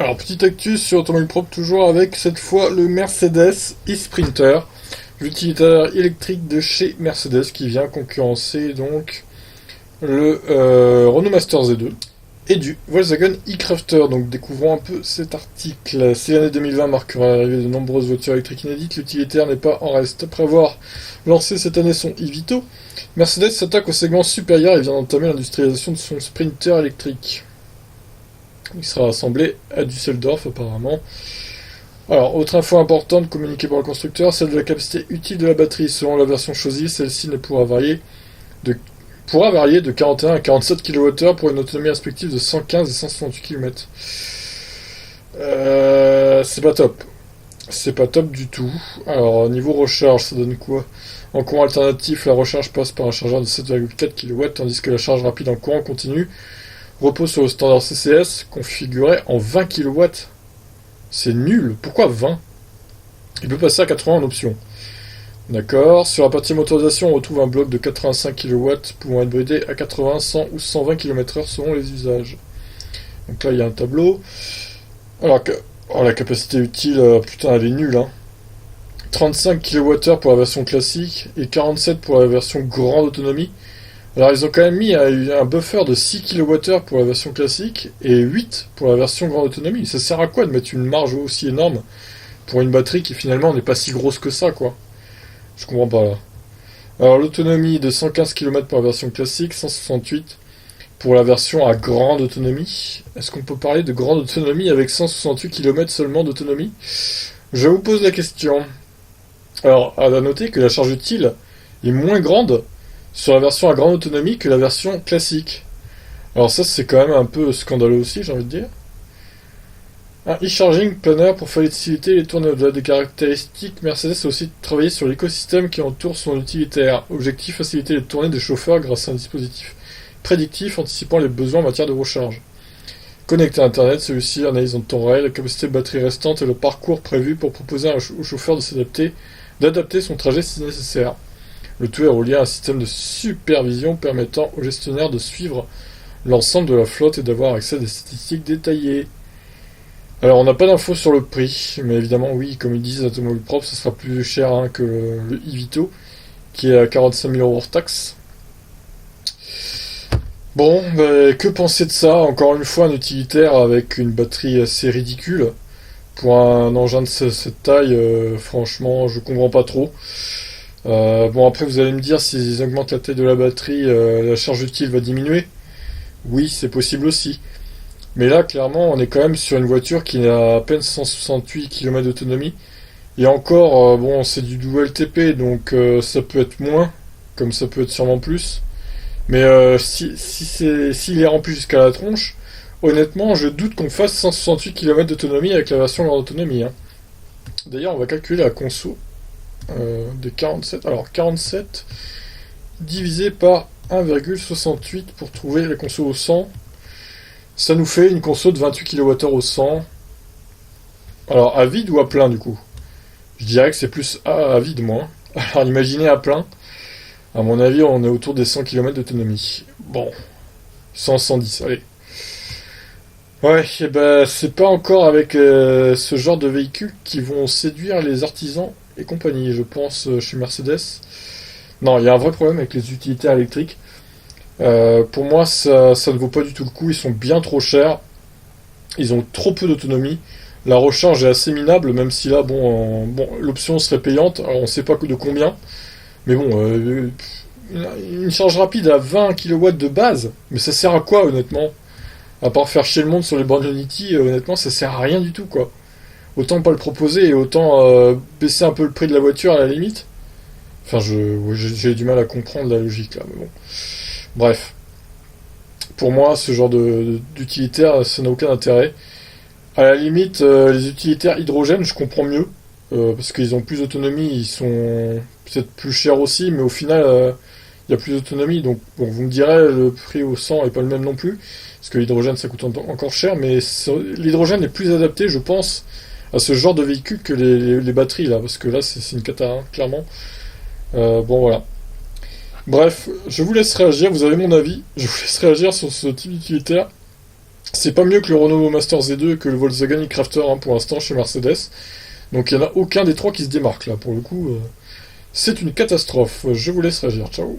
Alors, petite actu sur Automobile Propre, toujours avec cette fois le Mercedes e-Sprinter, l'utilitaire électrique de chez Mercedes qui vient concurrencer donc le Renault Master Z2 et du Volkswagen e-Crafter. Donc, découvrons un peu cet article. Si l'année 2020 marquera l'arrivée de nombreuses voitures électriques inédites, l'utilitaire n'est pas en reste. Après avoir lancé cette année son e-Vito, Mercedes s'attaque au segment supérieur et vient d'entamer l'industrialisation de son Sprinter électrique. Il sera assemblé à Düsseldorf apparemment. Alors, autre info importante communiquée par le constructeur, celle de la capacité utile de la batterie. Selon la version choisie, celle-ci pourra varier de 41 à 47 kWh pour une autonomie respective de 115 et 168 km. C'est pas top. C'est pas top du tout. Alors, niveau recharge, ça donne quoi? En courant alternatif, la recharge passe par un chargeur de 7,4 kW, tandis que la charge rapide en courant continu repose sur le standard CCS configuré en 20 kW. C'est nul. Pourquoi 20? Il peut passer à 80 en option. D'accord. Sur la partie motorisation, on retrouve un bloc de 85 kW pouvant être bridé à 80, 100 ou 120 km/h selon les usages. Donc là, il y a un tableau. Alors, la capacité utile, putain, elle est nulle, hein. 35 kWh pour la version classique et 47 pour la version grande autonomie. Alors ils ont quand même mis un buffer de 6 kWh pour la version classique et 8 pour la version grande autonomie. Ça sert à quoi de mettre une marge aussi énorme pour une batterie qui finalement n'est pas si grosse que ça, quoi? Je comprends pas là. Alors l'autonomie de 115 km pour la version classique, 168 pour la version à grande autonomie. Est-ce qu'on peut parler de grande autonomie avec 168 km seulement d'autonomie? Je vous pose la question. Alors, à noter que la charge utile est moins grande sur la version à grande autonomie que la version classique. Alors ça, c'est quand même un peu scandaleux aussi, j'ai envie de dire. Un e-charging planner pour faciliter les tournées. Au-delà des caractéristiques, Mercedes a aussi travaillé sur l'écosystème qui entoure son utilitaire. Objectif, faciliter les tournées des chauffeurs grâce à un dispositif prédictif anticipant les besoins en matière de recharge. Connecté à Internet, celui-ci analyse en temps réel la capacité de batterie restante et le parcours prévu pour proposer au chauffeur d'adapter son trajet si nécessaire. Le tout est relié à un système de supervision permettant au gestionnaire de suivre l'ensemble de la flotte et d'avoir accès à des statistiques détaillées. Alors on n'a pas d'infos sur le prix, mais évidemment oui, comme ils disent, l'automobile propre, ça sera plus cher que le e-Vito, qui est à 45 000 € hors taxe. Bon, que penser de ça? Encore une fois, un utilitaire avec une batterie assez ridicule. Pour un engin de cette taille, franchement, je comprends pas trop. Bon, après, vous allez me dire, s'ils augmentent la taille de la batterie, la charge utile va diminuer. Oui, c'est possible aussi. Mais là, clairement, on est quand même sur une voiture qui a à peine 168 km d'autonomie. Et encore, bon, c'est du WLTP, donc ça peut être moins, comme ça peut être sûrement plus. Mais s'il est rempli jusqu'à la tronche, honnêtement, je doute qu'on fasse 168 km d'autonomie avec la version grande autonomie, hein. D'ailleurs, on va calculer la conso de 47. Alors, 47 divisé par 1,68 pour trouver la conso au 100. Ça nous fait une conso de 28 kWh au 100. Alors, à vide ou à plein, du coup? Je dirais que c'est plus à vide, moi. Alors, imaginez à plein. À mon avis, on est autour des 100 km d'autonomie. Bon, 100, 110, allez. Ouais, et ben, c'est pas encore avec ce genre de véhicules qui vont séduire les artisans et compagnie, je pense, chez Mercedes. Non, il y a un vrai problème avec les utilitaires électriques. Pour moi, ça ne vaut pas du tout le coup. Ils sont bien trop chers. Ils ont trop peu d'autonomie. La recharge est assez minable, même si là, bon, l'option serait payante. Alors, on sait pas de combien. Mais bon, une charge rapide à 20 kW de base, mais ça sert à quoi, honnêtement? À part faire chier le monde sur les bornes Unity, honnêtement, ça sert à rien du tout, quoi. Autant pas le proposer et autant baisser un peu le prix de la voiture à la limite. Enfin, j'ai du mal à comprendre la logique, là, mais bon. Bref. Pour moi, ce genre d'utilitaire, ça n'a aucun intérêt. À la limite, les utilitaires hydrogène, je comprends mieux. Parce qu'ils ont plus d'autonomie, ils sont peut-être plus chers aussi, mais au final, il y a plus d'autonomie. Donc, bon, vous me direz, le prix au 100 est pas le même non plus, parce que l'hydrogène, ça coûte encore cher, mais l'hydrogène est plus adapté, je pense, à ce genre de véhicule que les batteries, là, parce que là, c'est une cata, hein, clairement. Bon, voilà. Bref, je vous laisse réagir, vous avez mon avis, je vous laisse réagir sur ce type d'utilitaire. C'est pas mieux que le Renault Master Z2 que le Volkswagen e-Crafter, hein, pour l'instant chez Mercedes. Donc il n'y en a aucun des trois qui se démarque là, pour le coup. C'est une catastrophe. Je vous laisse réagir. Ciao.